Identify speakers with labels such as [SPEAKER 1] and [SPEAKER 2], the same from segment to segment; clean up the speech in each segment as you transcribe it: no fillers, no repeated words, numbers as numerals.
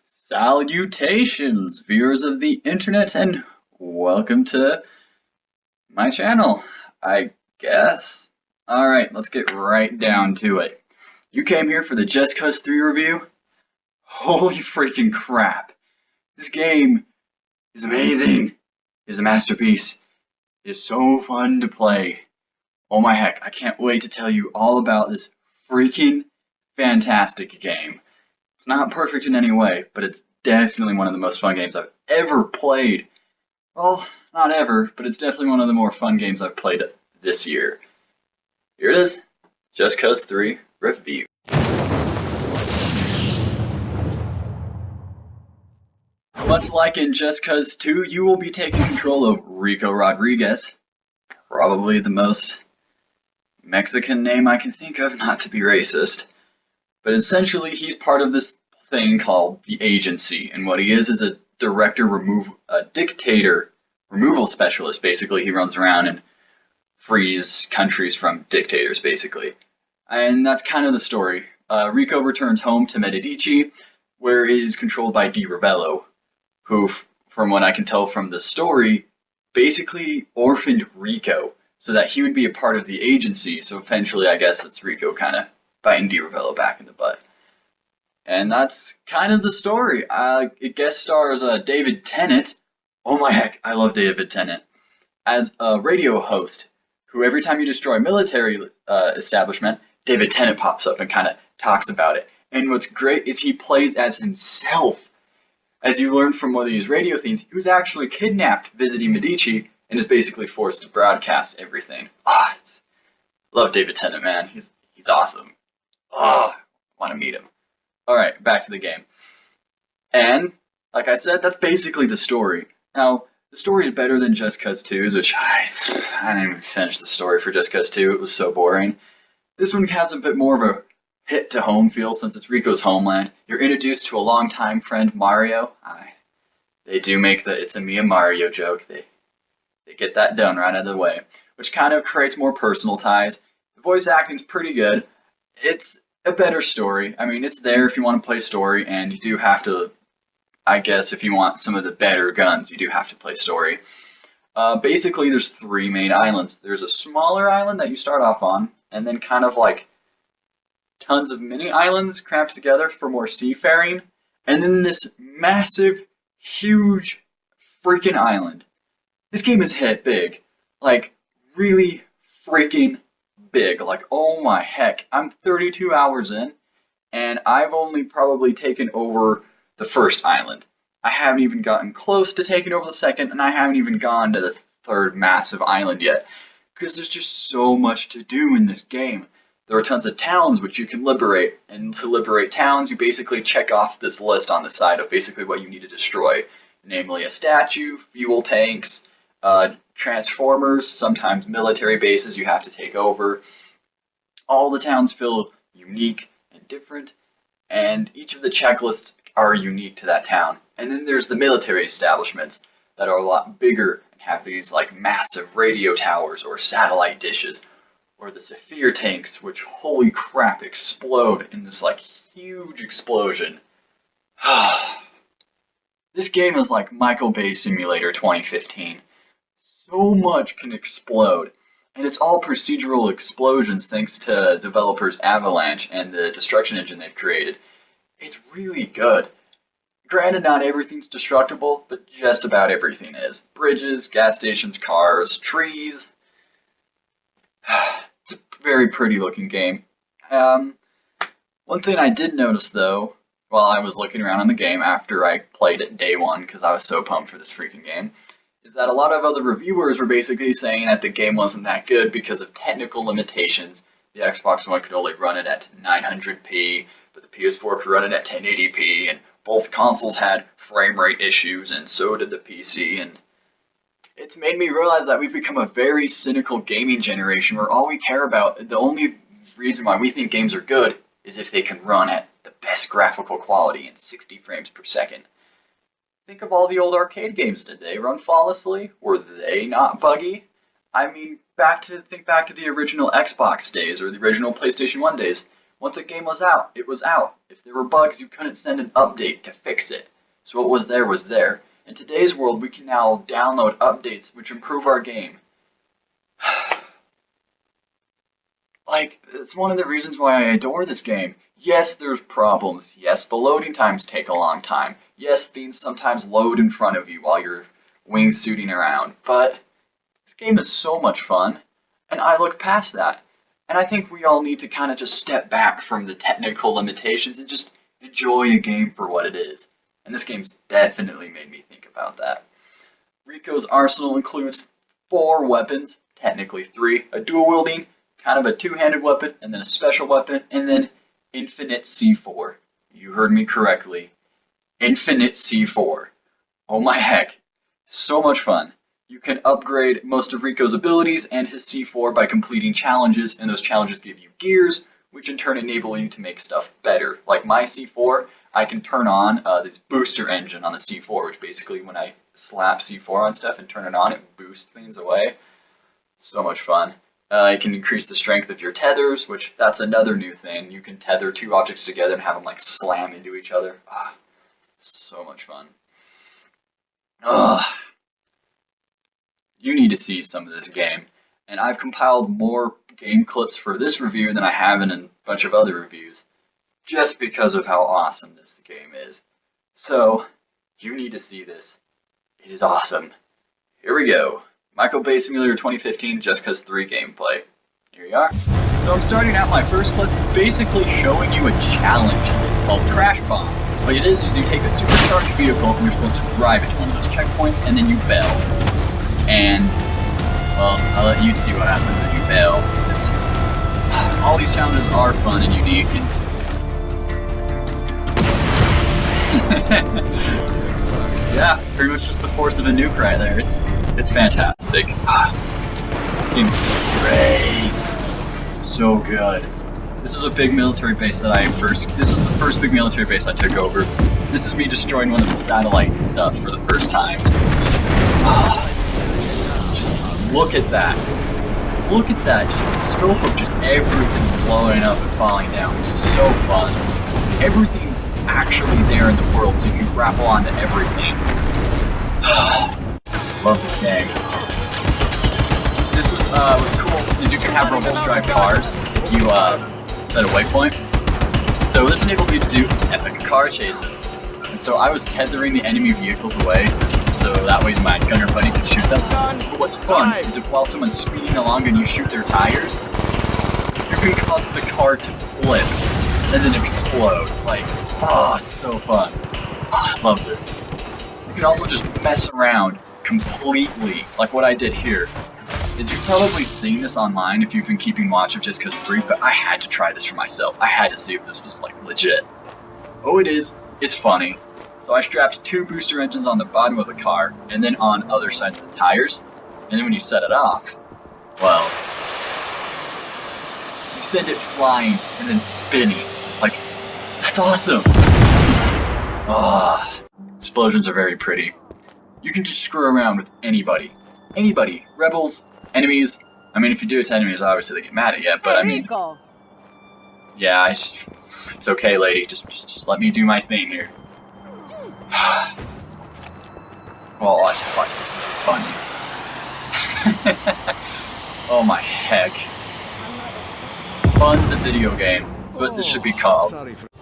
[SPEAKER 1] Salutations, viewers of the internet, and welcome to my channel, I guess. Alright, let's get right down to it. You came here for the Just Cause 3 review? Holy freaking crap. This game is amazing. It is a masterpiece. It is so fun to play. Oh my heck, I can't wait to tell you all about this freaking fantastic game. It's not perfect in any way, but it's definitely one of the most fun games I've ever played. Well, not ever, but it's definitely one of the more fun games I've played this year. Here it is, Just Cause 3 Review. Much like in Just Cause 2, you will be taking control of Rico Rodriguez, probably the most Mexican name I can think of, not to be racist. But essentially, he's part of this thing called the Agency, and what he is a dictator removal specialist. Basically, he runs around and frees countries from dictators, basically. And that's kind of the story. Rico returns home to Medici, where it is controlled by Di Rebello, who, from what I can tell from the story, basically orphaned Rico so that he would be a part of the Agency. So eventually, I guess it's Rico kind of biting Di Rebello back in the butt. And that's kind of the story. It guest stars David Tennant. Oh my heck, I love David Tennant. As a radio host, who every time you destroy a military establishment, David Tennant pops up and kind of talks about it. And what's great is he plays as himself. As you learn from one of these radio themes, he was actually kidnapped visiting Medici and is basically forced to broadcast everything. Love David Tennant, man. He's awesome. Want to meet him. Alright, back to the game. And, like I said, that's basically the story. Now, the story is better than Just Cause 2's, which I didn't even finish the story for Just Cause 2. It was so boring. This one has a bit more of a hit-to-home feel since it's Rico's homeland. You're introduced to a longtime friend, Mario. They do make the It's a Me and Mario joke. They get that done right out of the way, which kind of creates more personal ties. The voice acting's pretty good. It's a better story. I mean, it's there if you want to play story, and you do have to, I guess, if you want some of the better guns, you do have to play story. Basically, there's three main islands. There's a smaller island that you start off on, and then kind of like tons of mini islands cramped together for more seafaring, and then this massive, huge freaking island. This game is hit big. Like, really freaking big. Like, oh my heck. I'm 32 hours in, and I've only probably taken over the first island. I haven't even gotten close to taking over the second, and I haven't even gone to the third massive island yet. Because there's just so much to do in this game. There are tons of towns which you can liberate, and to liberate towns, you basically check off this list on the side of basically what you need to destroy. Namely a statue, fuel tanks, transformers, sometimes military bases you have to take over. All the towns feel unique and different, and each of the checklists are unique to that town. And then there's the military establishments that are a lot bigger and have these like massive radio towers or satellite dishes, or the Zephyr tanks, which holy crap explode in this like huge explosion. This game is like Michael Bay Simulator 2015. So much can explode, and it's all procedural explosions thanks to developers Avalanche and the destruction engine they've created. It's really good. Granted, not everything's destructible, but just about everything is. Bridges, gas stations, cars, trees. It's a very pretty looking game. One thing I did notice though, while I was looking around on the game after I played it day one, because I was so pumped for this freaking game, is that a lot of other reviewers were basically saying that the game wasn't that good because of technical limitations. The Xbox One could only run it at 900p, but the PS4 could run it at 1080p, and both consoles had frame rate issues, and so did the PC, and it's made me realize that we've become a very cynical gaming generation where all we care about, the only reason why we think games are good, is if they can run at the best graphical quality in 60 frames per second. Think of all the old arcade games. Did they run flawlessly? Were they not buggy? I mean, think back to the original Xbox days or the original PlayStation 1 days. Once a game was out, it was out. If there were bugs, you couldn't send an update to fix it. So what was there was there. In today's world, we can now download updates which improve our game. Like, it's one of the reasons why I adore this game. Yes, there's problems. Yes, the loading times take a long time. Yes, things sometimes load in front of you while you're wingsuiting around. But this game is so much fun, and I look past that. And I think we all need to kind of just step back from the technical limitations and just enjoy a game for what it is. And this game's definitely made me think about that. Rico's arsenal includes 4 weapons, technically 3, a dual wielding, kind of a two-handed weapon, and then a special weapon, and then infinite C4. You heard me correctly. Infinite C4. Oh my heck. So much fun. You can upgrade most of Rico's abilities and his C4 by completing challenges, and those challenges give you gears, which in turn enable you to make stuff better. Like my C4, I can turn on this booster engine on the C4, which basically when I slap C4 on stuff and turn it on, it boosts things away. So much fun. You can increase the strength of your tethers, which that's another new thing. You can tether 2 objects together and have them like slam into each other. So much fun. You need to see some of this game. And I've compiled more game clips for this review than I have in a bunch of other reviews, just because of how awesome this game is. So, you need to see this. It is awesome. Here we go. Michael Bay Simulator 2015 Just Cause 3 gameplay. Here you are. So I'm starting out my first clip basically showing you a challenge called Crash Bomb. What it is you take a supercharged vehicle and you're supposed to drive it to one of those checkpoints and then you bail. And, well, I'll let you see what happens when you bail. All these challenges are fun and unique and yeah, pretty much just the force of a nuke right there. It's fantastic. This game's great. So good. This was a big military base that this was the first big military base I took over. This is me destroying one of the satellite stuff for the first time. Just look at that. Look at that. Just the scope of just everything blowing up and falling down. This is so fun. Everything's actually there in the world, so you can grapple onto everything. Love this game. This is what's cool is you can have robots drive cars if you set a waypoint. So this enabled me to do epic car chases. And so I was tethering the enemy vehicles away, so that way my gunner buddy could shoot them. But what's fun is if while someone's speeding along and you shoot their tires, you can cause the car to flip and then explode. Like, it's so fun. I love this. You can also just mess around completely, like what I did here. You've probably seen this online if you've been keeping watch of Just Cause 3, but I had to try this for myself. I had to see if this was like legit. Oh, it is. It's funny. So I strapped 2 booster engines on the bottom of the car, and then on other sides of the tires, and then when you set it off, well, you send it flying and then spinning. Like, that's awesome! Explosions are very pretty. You can just screw around with anybody. Anybody. Rebels, enemies. I mean, if you do it to enemies, obviously they get mad at you, but I mean... Yeah, it's okay, lady. Just let me do my thing here. Well, watch this. This is funny. Oh my heck. Fun the video game. That's what this should be called.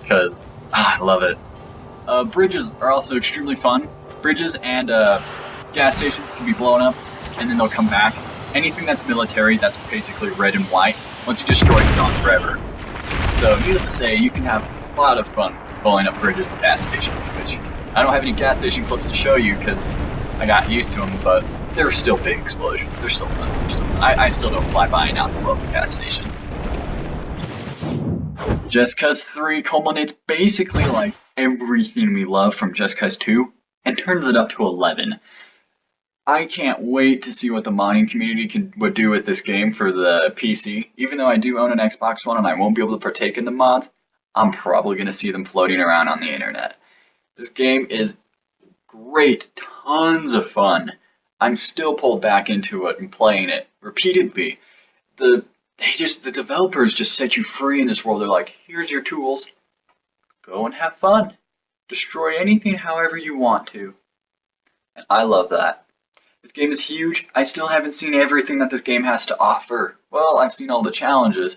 [SPEAKER 1] Because, I love it. Bridges are also extremely fun. Bridges and gas stations can be blown up, and then they'll come back. Anything that's military, that's basically red and white. Once you destroy it, it's gone forever. So, needless to say, you can have a lot of fun blowing up bridges and gas stations, which I don't have any gas station clips to show you because I got used to them, but they're still big explosions. They're still fun. I still don't fly by and not blow up the gas station. Just Cause 3 culminates basically like everything we love from Just Cause 2 and turns it up to 11. I can't wait to see what the modding community would do with this game for the PC. Even though I do own an Xbox One and I won't be able to partake in the mods, I'm probably going to see them floating around on the internet. This game is great, tons of fun. I'm still pulled back into it and playing it repeatedly. The the developers just set you free in this world. They're like, here's your tools, go and have fun. Destroy anything however you want to. And I love that. This game is huge. I still haven't seen everything that this game has to offer. Well, I've seen all the challenges,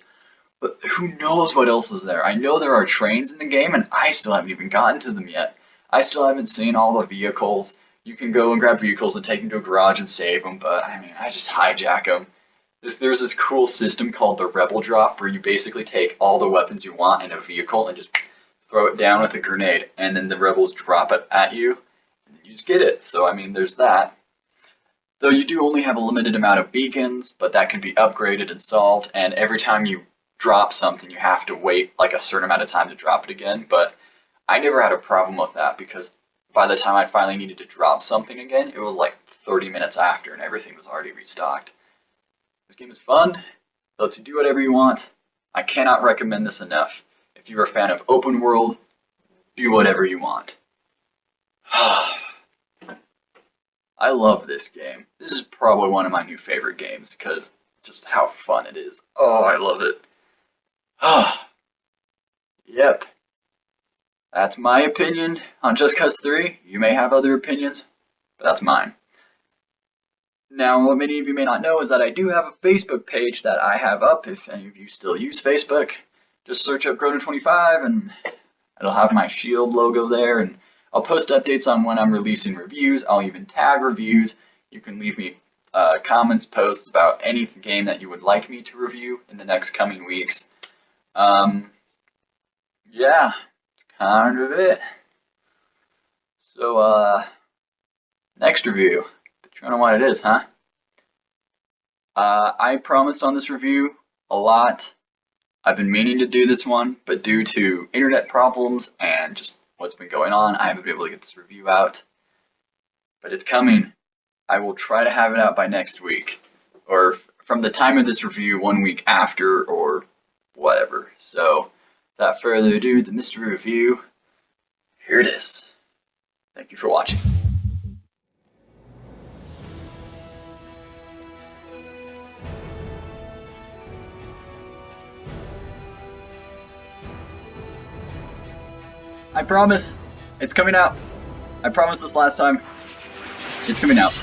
[SPEAKER 1] but who knows what else is there? I know there are trains in the game, and I still haven't even gotten to them yet. I still haven't seen all the vehicles. You can go and grab vehicles and take them to a garage and save them, but I mean, I just hijack them. There's this cool system called the Rebel Drop, where you basically take all the weapons you want in a vehicle and just throw it down with a grenade, and then the rebels drop it at you, and you just get it. So I mean, there's that. Though you do only have a limited amount of beacons, but that can be upgraded and solved, and every time you drop something, you have to wait like a certain amount of time to drop it again. But I never had a problem with that because by the time I finally needed to drop something again, it was like 30 minutes after and everything was already restocked. This game is fun, it lets you do whatever you want. I cannot recommend this enough. If you're a fan of open world, do whatever you want. I love this game. This is probably one of my new favorite games because just how fun it is. Oh, I love it. Yep. That's my opinion on Just Cause 3. You may have other opinions, but that's mine. Now, what many of you may not know is that I do have a Facebook page that I have up. If any of you still use Facebook, just search up Groner25 and it'll have my shield logo there, and I'll post updates on when I'm releasing reviews. I'll even tag reviews. You can leave me comments, posts about any game that you would like me to review in the next coming weeks. Yeah, that's kind of it. So, next review. But you don't know what it is, huh? I promised on this review a lot. I've been meaning to do this one, but due to internet problems and just what's been going on, I haven't been able to get this review out. But it's coming. I will try to have it out by next week, or from the time of this review, 1 week after, or whatever. So, without further ado, the mystery review, here it is. Thank you for watching. I promise, it's coming out. I promised this last time. It's coming out.